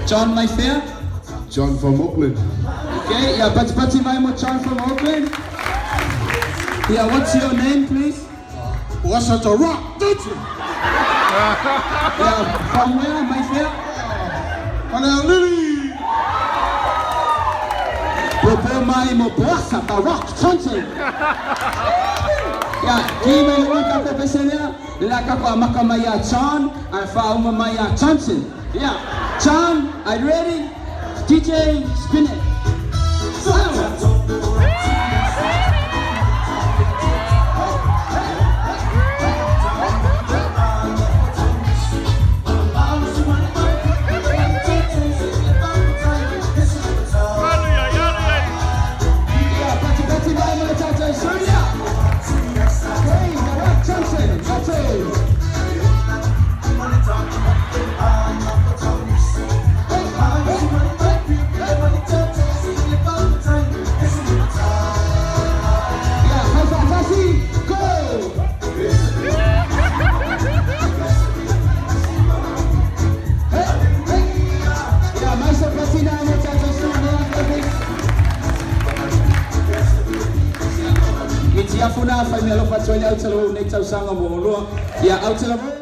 John, my fair? John from Oakland. Okay, yeah, but John from Oakland. Yeah, what's your name, please? What's such a rock, don't you? Yeah, from where, my fair? Kalameli. Popo mai mo bossa, the rock, Johnson. Yeah, kime ni waka po peselea, laka kwa makamaya John, and fauma maya Johnson. Yeah, John, are you ready? DJ, spin it. Funa family lo fa tswela out lo next usanga mo lo ya out lo